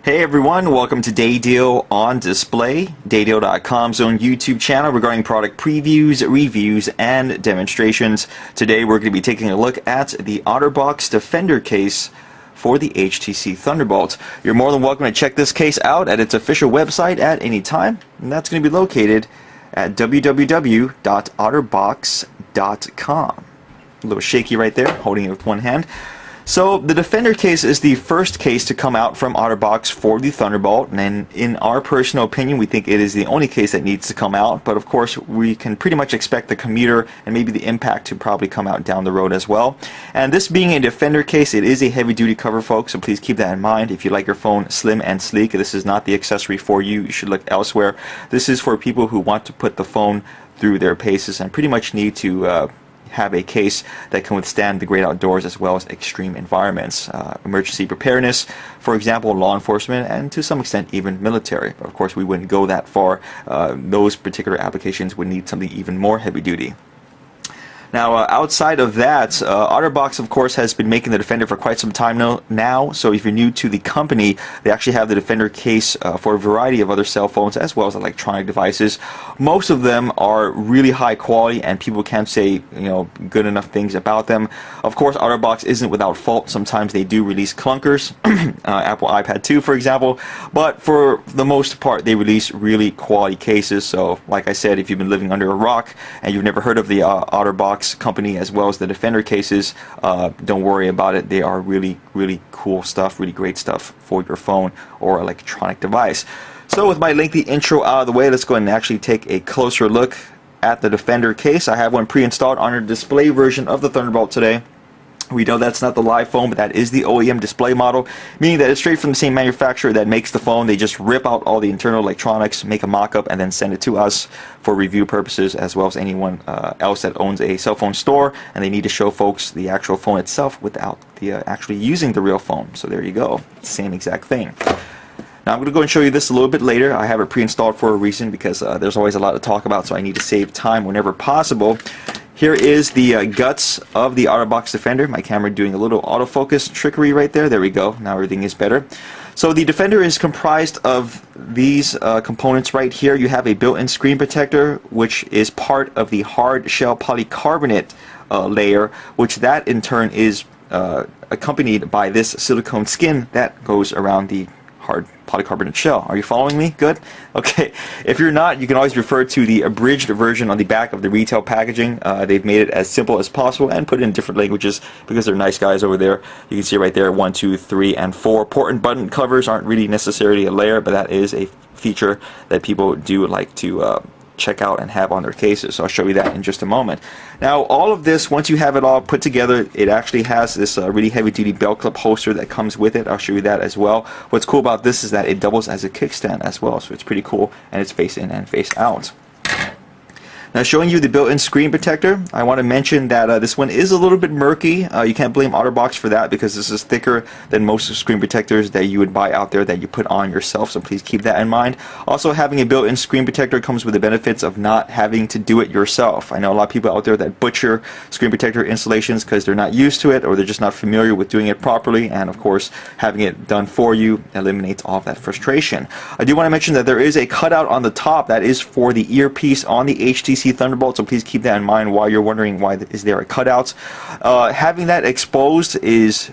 Hey everyone, welcome to Day Deal on Display, daydeal.com's own YouTube channel regarding product previews, reviews, and demonstrations. Today we're going to be taking a look at the Otterbox Defender case for the HTC Thunderbolt. You're more than welcome to check this case out at its official website at any time, and that's going to be located at www.otterbox.com. A little shaky right there, holding it with one hand. So the Defender case is the first case to come out from Otterbox for the Thunderbolt, and in our personal opinion we think it is the only case that needs to come out, but of course we can pretty much expect the commuter and maybe the impact to probably come out down the road as well. And this being a Defender case, it is a heavy duty cover, folks, so please keep that in mind. If you like your phone slim and sleek, this is not the accessory for you. You should look elsewhere. This is for people who want to put the phone through their paces and pretty much need to have a case that can withstand the great outdoors as well as extreme environments, emergency preparedness, for example, law enforcement, and to some extent even military. But of course we wouldn't go that far. Those particular applications would need something even more heavy duty. Now, outside of that, Otterbox, of course, has been making the Defender for quite some time now. So if you're new to the company, they actually have the Defender case for a variety of other cell phones as well as electronic devices. Most of them are really high quality, and people can't say good enough things about them. Of course, Otterbox isn't without fault. Sometimes they do release clunkers, Apple iPad 2, for example. But for the most part, they release really quality cases. So, like I said, if you've been living under a rock and you've never heard of the Otterbox company as well as the Defender cases, don't worry about it. They are really cool stuff, really great stuff for your phone or electronic device. So with my lengthy intro out of the way, let's go ahead and actually take a closer look at the Defender case. I have one pre-installed on a display version of the Thunderbolt today. We know that's not the live phone, but that is the OEM display model, meaning that it's straight from the same manufacturer that makes the phone. They just rip out all the internal electronics, make a mock-up, and then send it to us for review purposes, as well as anyone else that owns a cell phone store, and they need to show folks the actual phone itself without the actually using the real phone. So there you go, same exact thing. Now I'm going to go and show you this a little bit later. I have it pre-installed for a reason because there's always a lot to talk about, so I need to save time whenever possible. Here is the guts of the Otterbox Defender. My camera doing a little autofocus trickery right there. There we go. Now everything is better. So the Defender is comprised of these components right here. You have a built-in screen protector, which is part of the hard shell polycarbonate layer, which that in turn is accompanied by this silicone skin that goes around the hard polycarbonate shell. Are you following me? Good? Okay. If you're not, you can always refer to the abridged version on the back of the retail packaging. They've made it as simple as possible and put it in different languages because they're nice guys over there. You can see right there 1, 2, 3, and 4. Port and button covers aren't really necessarily a layer, but that is a feature that people do like to check out and have on their cases. So I'll show you that in just a moment. Now all of this, once you have it all put together, it actually has this really heavy duty belt clip holster that comes with it. I'll show you that as well. What's cool about this is that it doubles as a kickstand as well, so it's pretty cool, and it's face in and face out. Now showing you the built-in screen protector, I want to mention that this one is a little bit murky. You can't blame Otterbox for that because this is thicker than most screen protectors that you would buy out there that you put on yourself, so please keep that in mind. Also, having a built-in screen protector comes with the benefits of not having to do it yourself. I know a lot of people out there that butcher screen protector installations because they're not used to it or they're just not familiar with doing it properly, and of course having it done for you eliminates all of that frustration. I do want to mention that there is a cutout on the top that is for the earpiece on the HTC Thunderbolt, so please keep that in mind while you're wondering why is there a cutout. Having that exposed is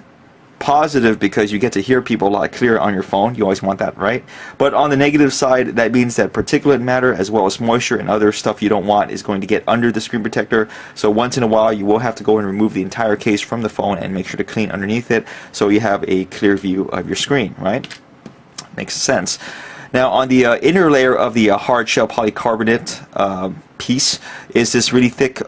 positive because you get to hear people a lot clearer on your phone. You always want that, right? But on the negative side, that means that particulate matter as well as moisture and other stuff you don't want is going to get under the screen protector. So once in a while you will have to go and remove the entire case from the phone and make sure to clean underneath it so you have a clear view of your screen, right? Makes sense. Now on the inner layer of the hard shell polycarbonate piece is this really thick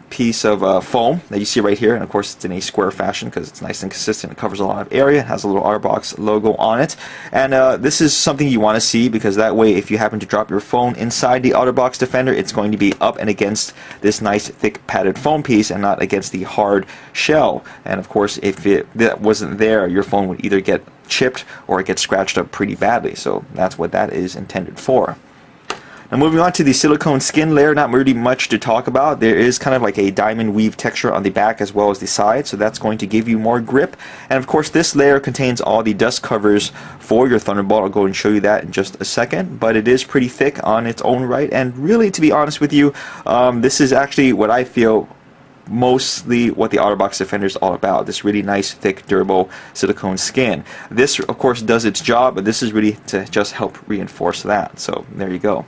piece of foam that you see right here, and of course it's in a square fashion because it's nice and consistent. It covers a lot of area. It has a little Otterbox logo on it, and this is something you want to see because that way if you happen to drop your phone inside the Otterbox Defender, it's going to be up and against this nice thick padded foam piece and not against the hard shell. And of course if that wasn't there, your phone would either get chipped or it gets scratched up pretty badly, so that's what that is intended for. Now moving on to the silicone skin layer, not really much to talk about. There is kind of like a diamond weave texture on the back as well as the side, so that's going to give you more grip. And of course this layer contains all the dust covers for your Thunderbolt. I'll go and show you that in just a second, but it is pretty thick on its own right, and really, to be honest with you, this is actually what I feel mostly what the Otterbox Defender is all about, this really nice, thick, durable silicone skin. This of course does its job, but this is really to just help reinforce that. So there you go.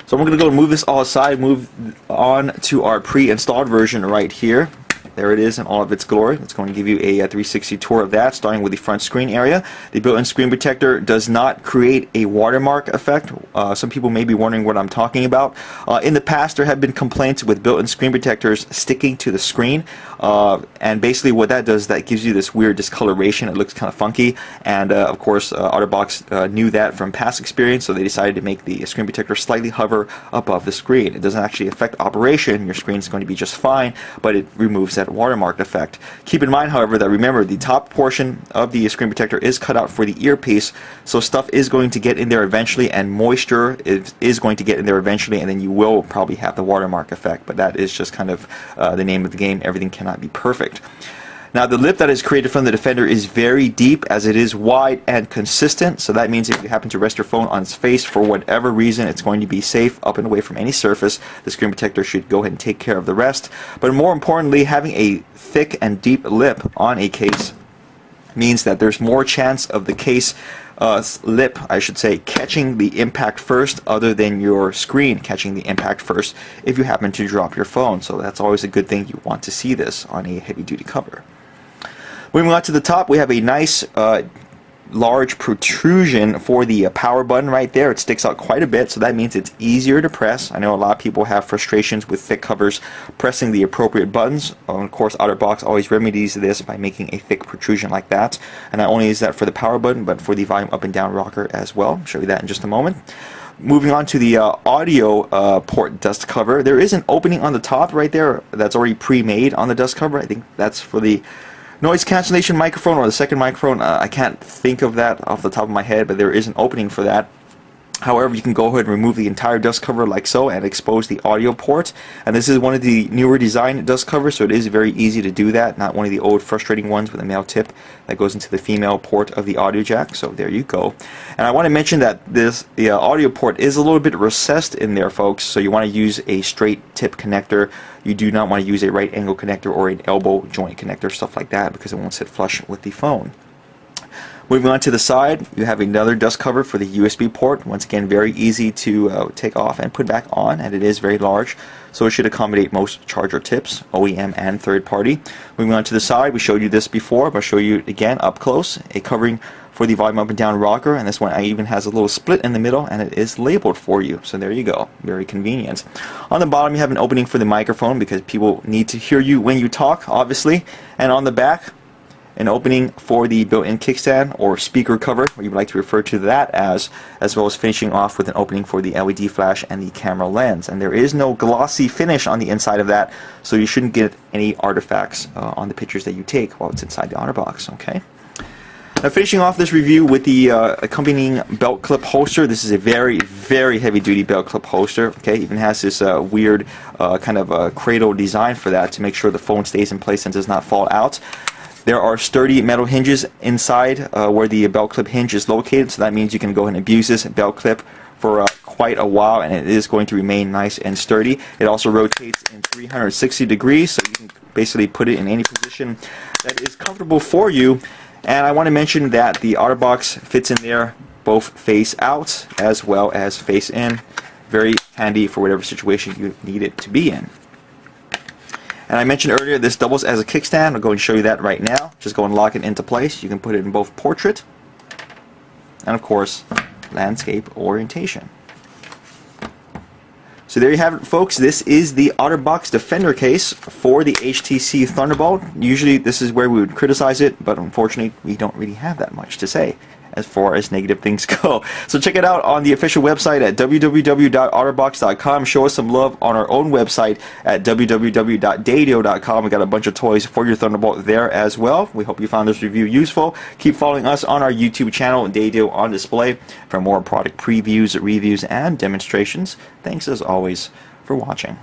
So we're going to go and move this all aside, move on to our pre-installed version right here. There it is in all of its glory. It's going to give you a 360 tour of that, starting with the front screen area. The built-in screen protector does not create a watermark effect. Some people may be wondering what I'm talking about. In the past, there have been complaints with built-in screen protectors sticking to the screen, and basically what that does, that gives you this weird discoloration. It looks kind of funky, and of course, Otterbox knew that from past experience, so they decided to make the screen protector slightly hover above the screen. It doesn't actually affect operation. Your screen is going to be just fine, but it removes that watermark effect. Keep in mind, however, that remember the top portion of the screen protector is cut out for the earpiece, so stuff is going to get in there eventually, and moisture is going to get in there eventually, and then you will probably have the watermark effect, but that is just kind of the name of the game. Everything cannot be perfect. Now the lip that is created from the Defender is very deep, as it is wide and consistent, so that means if you happen to rest your phone on its face for whatever reason, it's going to be safe up and away from any surface. The screen protector should go ahead and take care of the rest. But more importantly, having a thick and deep lip on a case means that there's more chance of the case lip, I should say, catching the impact first, other than your screen catching the impact first if you happen to drop your phone. So that's always a good thing. You want to see this on a heavy-duty cover. Moving on to the top, we have a nice large protrusion for the power button right there. It sticks out quite a bit, so that means it's easier to press. I know a lot of people have frustrations with thick covers pressing the appropriate buttons. Of course, Otterbox always remedies this by making a thick protrusion like that. And not only is that for the power button, but for the volume up and down rocker as well. I'll show you that in just a moment. Moving on to the audio port dust cover, there is an opening on the top right there that's already pre-made on the dust cover. I think that's for the noise cancellation microphone or the second microphone. I can't think of that off the top of my head, but there is an opening for that. However, you can go ahead and remove the entire dust cover like so and expose the audio port. And this is one of the newer design dust covers, so it is very easy to do that. Not one of the old frustrating ones with a male tip that goes into the female port of the audio jack. So there you go. And I want to mention that the audio port is a little bit recessed in there, folks. So you want to use a straight tip connector. You do not want to use a right angle connector or an elbow joint connector, stuff like that, because it won't sit flush with the phone. Moving on to the side, you have another dust cover for the USB port. Once again, very easy to take off and put back on, and it is very large, so it should accommodate most charger tips, OEM and third party. Moving on to the side, we showed you this before, but I'll show you again up close. A covering for the volume up and down rocker, and this one even has a little split in the middle, and it is labeled for you, so there you go. Very convenient. On the bottom, you have an opening for the microphone, because people need to hear you when you talk, obviously. And on the back, an opening for the built-in kickstand or speaker cover, or you would like to refer to that as well as finishing off with an opening for the LED flash and the camera lens. And there is no glossy finish on the inside of that, so you shouldn't get any artifacts on the pictures that you take while it's inside the Otterbox. Okay. Now, finishing off this review with the accompanying belt clip holster. This is a very, very heavy-duty belt clip holster. Okay, even has this weird kind of cradle design for that to make sure the phone stays in place and does not fall out. There are sturdy metal hinges inside where the belt clip hinge is located, so that means you can go ahead and abuse this belt clip for quite a while, and it is going to remain nice and sturdy. It also rotates in 360 degrees, so you can basically put it in any position that is comfortable for you. And I want to mention that the Otterbox fits in there both face out as well as face in. Very handy for whatever situation you need it to be in. And I mentioned earlier this doubles as a kickstand. I'll go and show you that right now. Just go and lock it into place. You can put it in both portrait and, of course, landscape orientation. So there you have it, folks. This is the Otterbox Defender case for the HTC Thunderbolt. Usually this is where we would criticize it, but unfortunately we don't really have that much to say. as far as negative things go. So check it out on the official website at www.otterbox.com. Show us some love on our own website at www.dadio.com. We got a bunch of toys for your Thunderbolt there as well. We hope you found this review useful. Keep following us on our YouTube channel, Dadio on Display, for more product previews, reviews, and demonstrations. Thanks as always for watching.